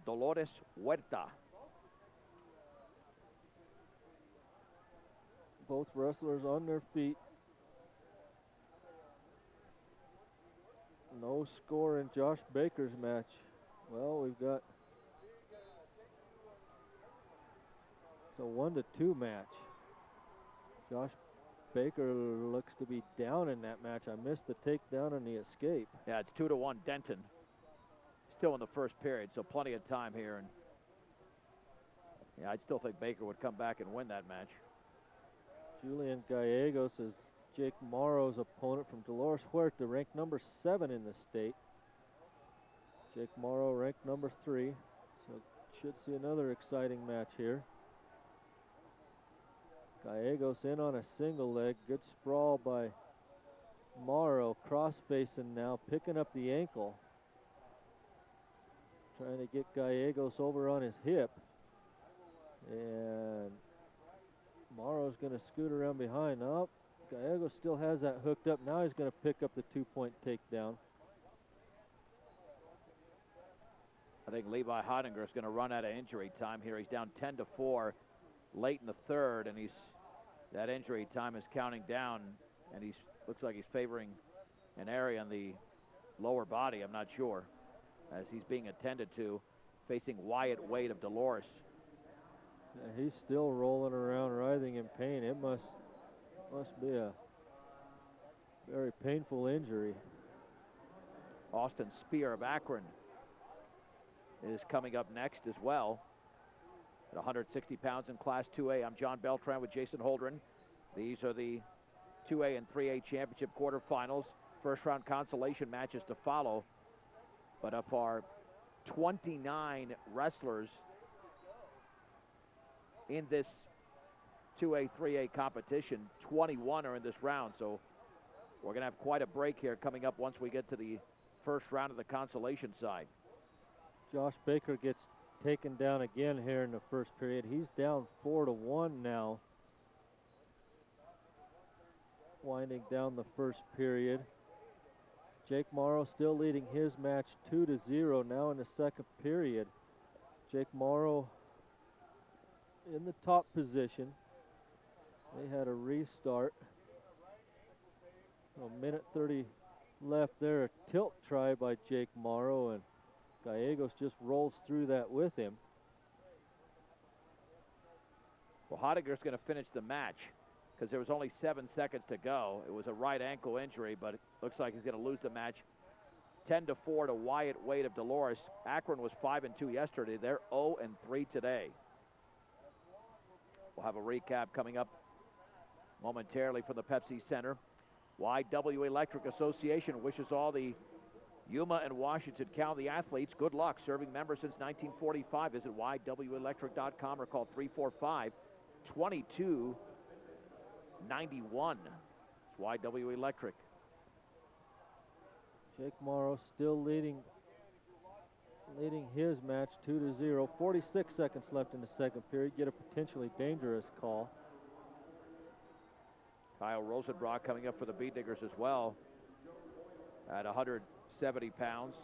Dolores Huerta. Both wrestlers on their feet. No score in Josh Baker's match. Well, we've got it's a 1-2 match. Josh Baker looks to be down in that match. I missed the takedown and the escape. Yeah, it's 2-1 Denton. Still in the first period, so plenty of time here. And yeah, I'd still think Baker would come back and win that match. Julian Gallegos is Jake Morrow's opponent from Dolores Huerta, ranked number 7 in the state. Jake Morrow ranked number 3, so should see another exciting match here. Gallegos in on a single leg, good sprawl by Morrow, cross facing now, picking up the ankle. Trying to get Gallegos over on his hip. And Morrow's going to scoot around behind. Oh, Gallegos still has that hooked up. Now he's going to pick up the 2-point takedown. I think Levi Heidinger is going to run out of injury time here. He's down 10-4 late in the third, and that injury time is counting down, and looks like he's favoring an area in the lower body. I'm not sure, as he's being attended to, facing Wyatt Wade of Dolores. Yeah, he's still rolling around, writhing in pain. It must be a very painful injury. Austin Spear of Akron is coming up next as well. At 160 pounds in Class 2A, I'm John Beltran with Jason Holdren. These are the 2A and 3A championship quarterfinals. First round consolation matches to follow. But of our 29 wrestlers in this 2A, 3A competition, 21 are in this round. So we're going to have quite a break here coming up once we get to the first round of the consolation side. Josh Baker gets taken down again here in the first period. He's down 4-1 now. Winding down the first period. Jake Morrow still leading his match 2-0 now in the second period. Jake Morrow in the top position. They had a restart. A minute 30 left there. A tilt try by Jake Morrow, and Gallegos just rolls through that with him. Well, Heidinger's going to finish the match because there was only 7 seconds to go. It was a right ankle injury, but it looks like he's going to lose the match 10-4 to Wyatt Wade of Dolores. Akron was 5-2 yesterday. They're 0-3 today. We'll have a recap coming up momentarily from the Pepsi Center. YW Electric Association wishes all the Yuma and Washington County athletes good luck. Serving members since 1945. Visit YWElectric.com or call 345-2291. It's YW Electric. Jake Morrow still leading his match 2-0. 46 seconds left in the second period. Get a potentially dangerous call. Kyle Rosenbrock coming up for the Beat Diggers as well at 170 pounds.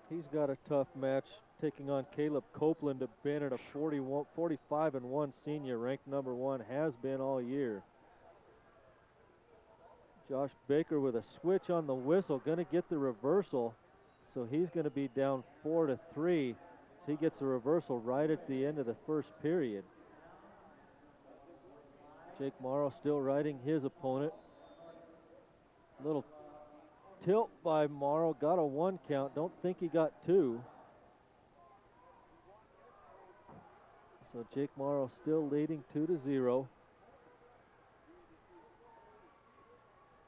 He's got a tough match taking on Caleb Copeland of Bennett, a 45-1 senior, ranked number 1, has been all year. Josh Baker with a switch on the whistle, going to get the reversal, so he's going to be down 4-3. So he gets the reversal right at the end of the first period. Jake Morrow still riding his opponent. Little tilt by Morrow, got a 1 count, don't think he got 2. So Jake Morrow still leading 2-0.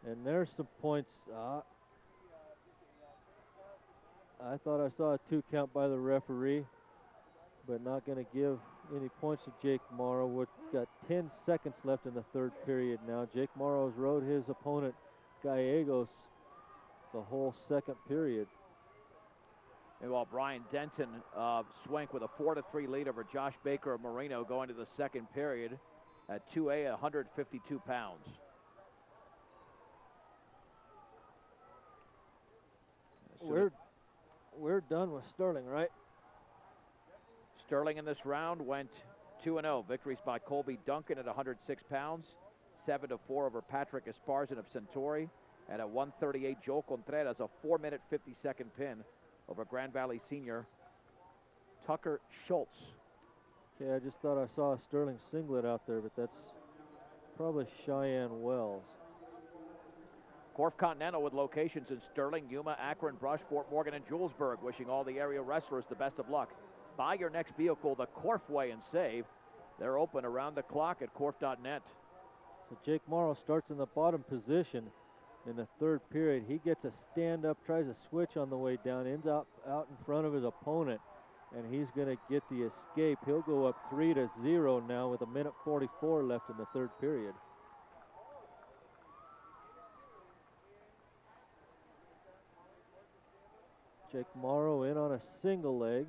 And there's some points. I thought I saw a 2 count by the referee, but not going to give any points to Jake Morrow. We've got 10 seconds left in the third period now. Jake Morrow's rode his opponent Gallegos the whole second period. And while Brian Denton of Swank with a 4-3 lead over Josh Baker of Marino going to the second period at 2A, 152 pounds. We're done with Sterling, right? Sterling in this round went 2-0. Victories by Colby Duncan at 106 pounds, 7-4 over Patrick Esparza of Centauri, and at 138, Joel Contreras, a 4-minute 50-second pin over Grand Valley senior Tucker Schultz. Okay, I just thought I saw a Sterling singlet out there, but that's probably Cheyenne Wells. Corf Continental with locations in Sterling, Yuma, Akron, Brush, Fort Morgan, and Julesburg. Wishing all the area wrestlers the best of luck. Buy your next vehicle the Corf way and save. They're open around the clock at corf.net. So Jake Morrow starts in the bottom position in the third period. He gets a stand up, tries a switch on the way down, ends up out in front of his opponent, and he's going to get the escape. He'll go up 3-0 now with 1:44 left in the third period. Jake Morrow in on a single leg.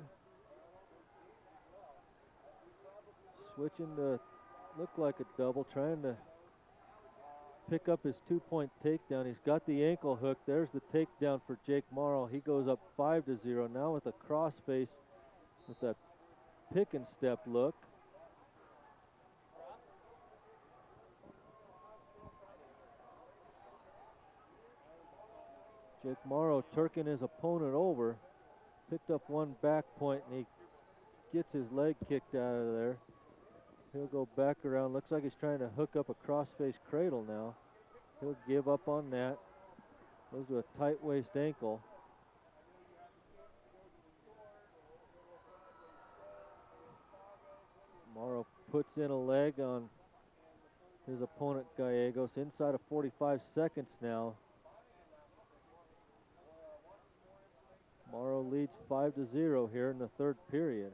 Switching to look like a double, trying to pick up his 2-point takedown. He's got the ankle hook. There's the takedown for Jake Morrow. He goes up 5-0 now with a crossface with that pick and step look. Jake Morrow turking his opponent over, picked up one back point, and he gets his leg kicked out of there. He'll go back around. Looks like he's trying to hook up a crossface cradle now. He'll give up on that. Goes to a tight waist ankle. Morrow puts in a leg on his opponent Gallegos inside of 45 seconds now. Morrow leads 5-0 here in the third period.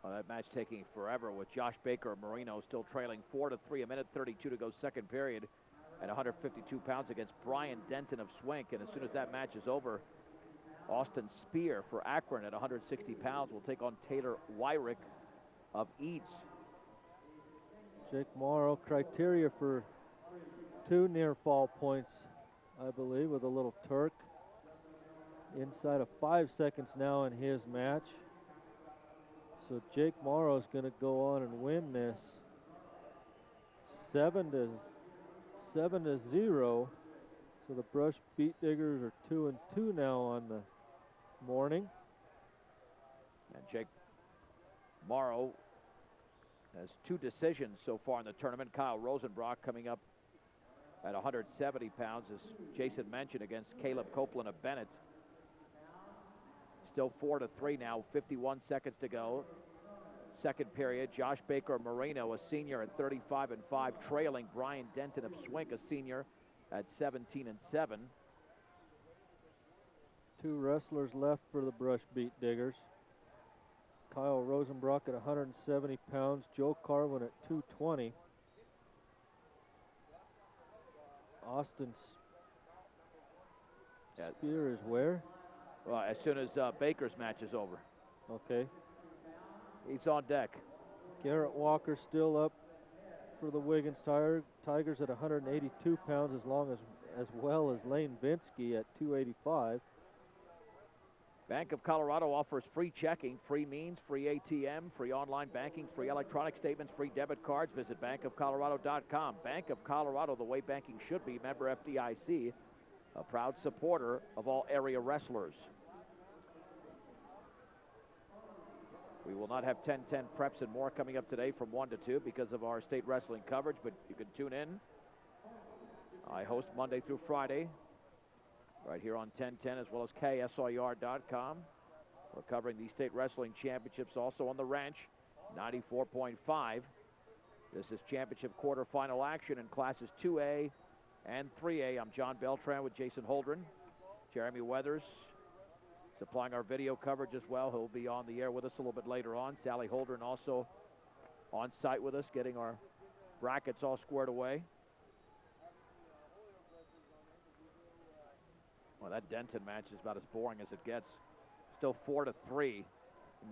Well, that match taking forever with Josh Baker of Marino still trailing 4-3, 1:32 to go second period at 152 pounds against Brian Denton of Swink. And as soon as that match is over, Austin Spear for Akron at 160 pounds will take on Taylor Wyrick of Eads. Jake Morrow, criteria for 2 near fall points, I believe, with a little Turk. Inside of 5 seconds now in his match. So Jake Morrow is going to go on and win this 7-0. So the Brush Beat Diggers are 2-2 now on the morning. And Jake Morrow has 2 decisions so far in the tournament. Kyle Rosenbrock coming up at 170 pounds, as Jason mentioned, against Caleb Copeland of Bennett. Still 4-3 now, 51 seconds to go. Second period, Josh Baker of Moreno, a senior at 35-5, trailing Brian Denton of Swink, a senior at 17-7. 2 wrestlers left for the Brush Beat Diggers. Kyle Rosenbrock at 170 pounds, Joe Carwin at 220. Austin Spear is where? Well, as soon as Baker's match is over. Okay. He's on deck. Garrett Walker still up for the Wiggins Tigers at 182 pounds, as well as Lane Vinsky at 285. Bank of Colorado offers free checking, free means, free ATM, free online banking, free electronic statements, free debit cards. Visit bankofcolorado.com. Bank of Colorado, the way banking should be. Member FDIC, a proud supporter of all area wrestlers. We will not have 10-10 preps and more coming up today from 1 to 2 because of our state wrestling coverage, but you can tune in. I host Monday through Friday right here on 1010 as well as KSIR.com. We're covering the state wrestling championships also on the Ranch, 94.5. This is championship quarterfinal action in classes 2A and 3A. I'm John Beltran with Jason Holdren. Jeremy Weathers supplying our video coverage as well. He'll be on the air with us a little bit later on. Sally Holdren also on site with us, getting our brackets all squared away. Well, that Denton match is about as boring as it gets. Still 4-3.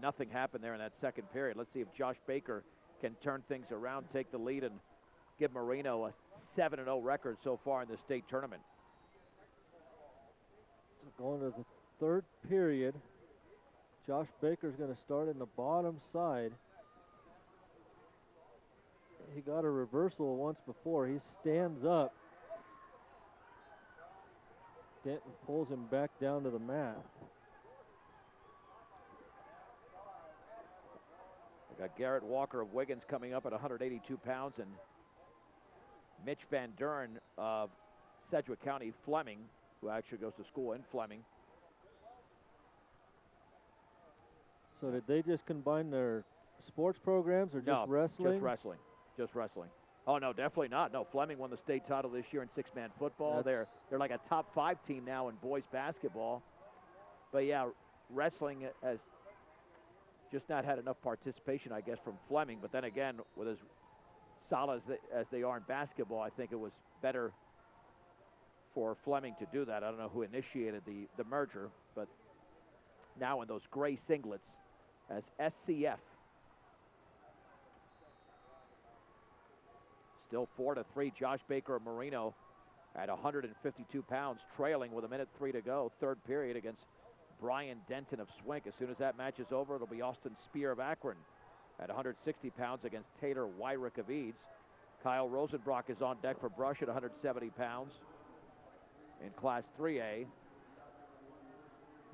Nothing happened there in that second period. Let's see if Josh Baker can turn things around, take the lead, and give Marino a 7-0 record so far in the state tournament. So going to the third period, Josh Baker's going to start in the bottom side. He got a reversal once before. He stands up. Denton pulls him back down to the mat. We got Garrett Walker of Wiggins coming up at 182 pounds, and Mitch Van Duren of Sedgwick County Fleming, who actually goes to school in Fleming. So did they just combine their sports programs or just wrestling? Just wrestling. Just wrestling. Oh, no, definitely not. No, Fleming won the state title this year in six-man football. They're like a top 5 team now in boys basketball. But, yeah, wrestling has just not had enough participation, I guess, from Fleming. But then again, with as solid as they are in basketball, I think it was better for Fleming to do that. I don't know who initiated the merger, but now in those gray singlets as SCF. Still 4-3, Josh Baker of Marino at 152 pounds, trailing with 1:03 to go, third period against Brian Denton of Swink. As soon as that match is over, it'll be Austin Spear of Akron at 160 pounds against Taylor Wyrick of Eads. Kyle Rosenbrock is on deck for Brush at 170 pounds in Class 3A.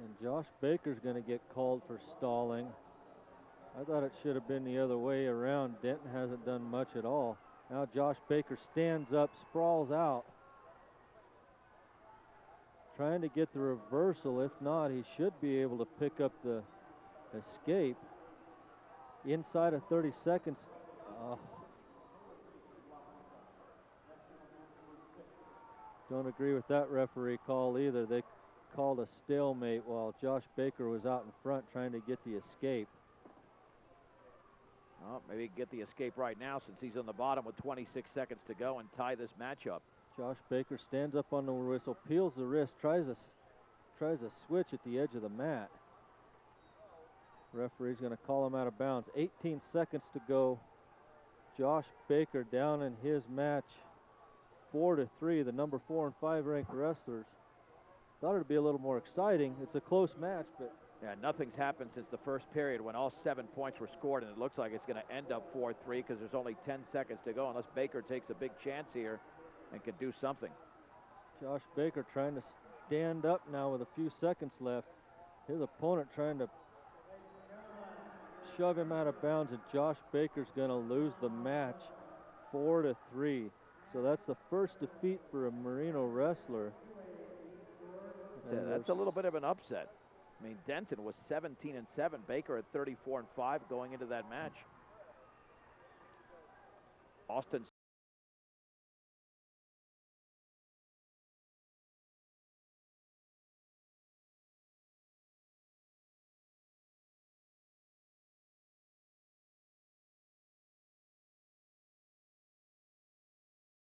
And Josh Baker's going to get called for stalling. I thought it should have been the other way around. Denton hasn't done much at all. Now Josh Baker stands up, sprawls out, trying to get the reversal. If not, he should be able to pick up the escape. Inside of 30 seconds. Don't agree with that referee call either. They called a stalemate while Josh Baker was out in front trying to get the escape. Well, maybe he can get the escape right now since he's on the bottom with 26 seconds to go and tie this matchup. Josh Baker stands up on the whistle, peels the wrist, tries a switch at the edge of the mat. Referee's going to call him out of bounds. 18 seconds to go. Josh Baker down in his match, 4-3. The number 4 and 5 ranked wrestlers. Thought it'd be a little more exciting. It's a close match, but yeah, nothing's happened since the first period when all 7 points were scored, and it looks like it's going to end up 4-3 because there's only 10 seconds to go unless Baker takes a big chance here and can do something. Josh Baker trying to stand up now with a few seconds left. His opponent trying to shove him out of bounds, and Josh Baker's going to lose the match 4-3. So that's the first defeat for a Marino wrestler. Yeah, that's a little bit of an upset. I mean, Denton was 17-7, Baker at 34-5 going into that match. Austin